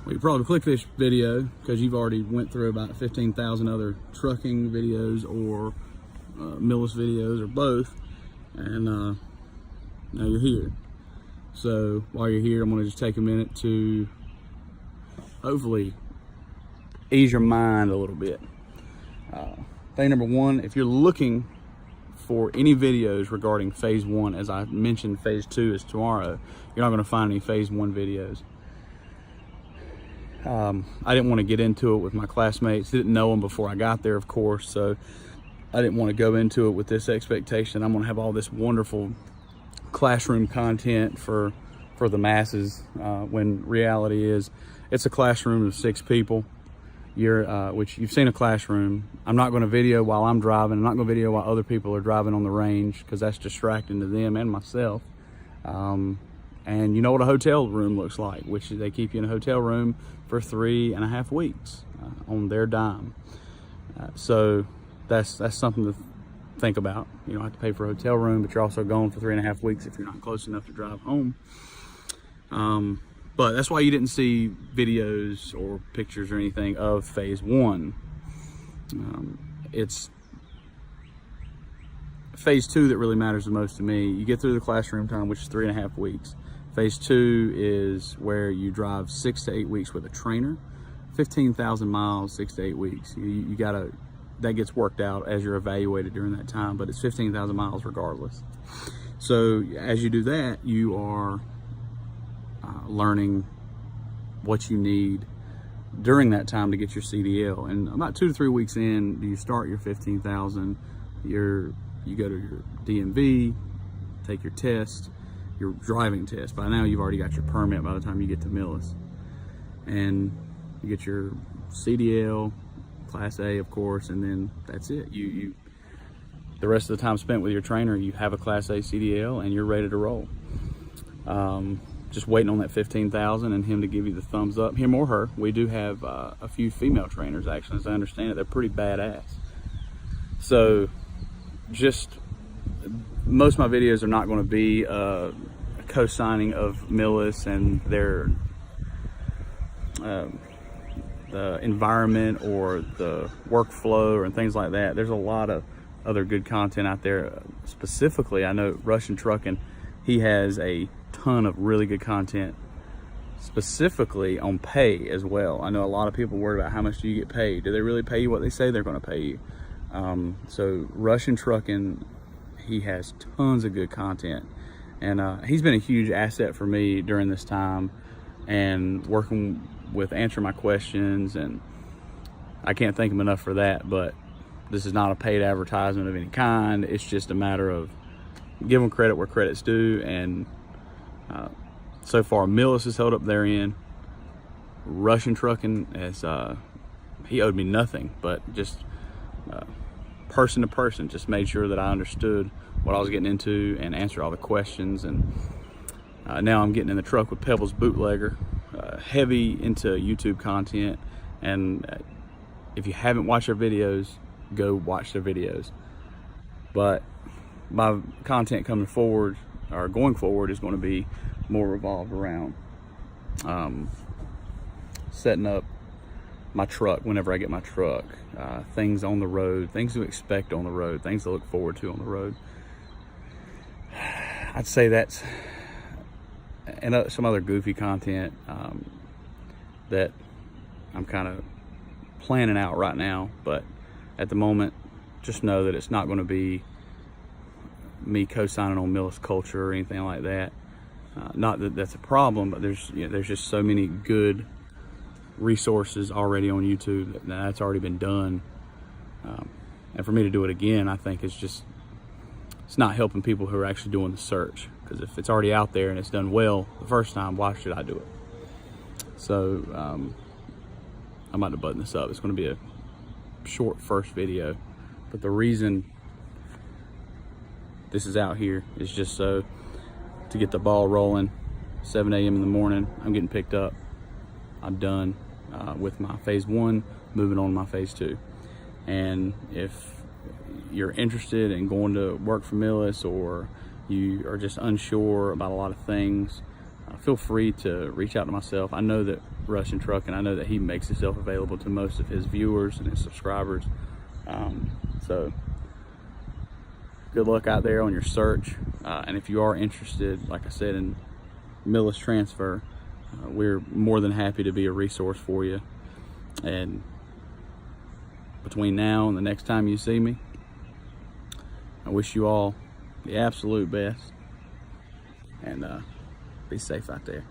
Well, you probably click this video because you've already went through about 15,000 other trucking videos or Millis videos or both, and now you're here. So while you're here, I'm going to just take a minute to hopefully ease your mind a little bit. Thing number one, if you're looking for any videos regarding phase one, as I mentioned, phase two is tomorrow, you're not going to find any phase one videos. I didn't want to get into it with my classmates. Didn't know them before I got there, of course, so I didn't want to go into it with this expectation I'm going to have all this wonderful classroom content for the masses, when reality is it's a classroom of 6 people. Which you've seen a classroom. I'm not going to video while I'm driving. I'm not going to video while other people are driving on the range because that's distracting to them and myself. And you know what a hotel room looks like, which they keep you in a hotel room for 3.5 weeks on their dime. So that's something to think about. You don't have to pay for a hotel room, but you're also gone for 3.5 weeks if you're not close enough to drive home. But that's why you didn't see videos or pictures or anything of phase one. It's phase two that really matters the most to me. You get through the classroom time, which is 3.5 weeks. Phase two is where you drive 6 to 8 weeks with a trainer, 15,000 miles, 6 to 8 weeks. You gotta, that gets worked out as you're evaluated during that time, but it's 15,000 miles regardless. So as you do that, you are learning what you need during that time to get your CDL. And about 2 to 3 weeks in, you start your 15,000. You go to your DMV, take your test, your driving test. By now, you've already got your permit by the time you get to Millis, and you get your CDL, Class A, of course, and then that's it. You the rest of the time spent with your trainer, you have a Class A CDL, and you're ready to roll. Just waiting on that 15,000 and him to give you the thumbs up, him or her. We do have a few female trainers, actually, as I understand it. They're pretty badass. So just most of my videos are not going to be a co-signing of Millis and their the environment or the workflow and things like that. There's a lot of other good content out there. Specifically, I know Rushin Truckin, he has a ton of really good content specifically on pay as well. I know a lot of people worry about how much do you get paid. Do they really pay you what they say they're going to pay you? So Rushin Truckin, he has tons of good content, and he's been a huge asset for me during this time and working with answering my questions, and I can't thank him enough for that. But this is not a paid advertisement of any kind. It's just a matter of giving credit where credit's due, and so far Millis has held up their end. Rushin Truckin has he owed me nothing, but just person to person, just made sure that I understood what I was getting into and answered all the questions. And now I'm getting in the truck with PebblesBootlegger, heavy into YouTube content. And if you haven't watched their videos, go watch their videos. But my content coming forward, or going forward, is going to be more revolved around setting up my truck whenever I get my truck, things on the road, things to expect on the road, things to look forward to on the road. I'd say that's, and some other goofy content that I'm kind of planning out right now, but at the moment, just know that it's not going to be me co-signing on Millis culture or anything like that. Not that that's a problem, but there's just so many good resources already on YouTube that's already been done, and for me to do it again, I think it's not helping people who are actually doing the search, because if it's already out there and it's done well the first time, why should I do it? So I'm about to button this up. It's going to be a short first video, but the reason this is out here is just so to get the ball rolling. 7 a.m. in the morning, I'm getting picked up. I'm done with my phase one, moving on to my phase two. And if you're interested in going to work for Millis, or you are just unsure about a lot of things, feel free to reach out to myself. I know that Rushin Truckin. I know that he makes himself available to most of his viewers and his subscribers. So good luck out there on your search. And if you are interested, like I said, in Millis transfer, we're more than happy to be a resource for you. And between now and the next time you see me, I wish you all the absolute best, and be safe out there.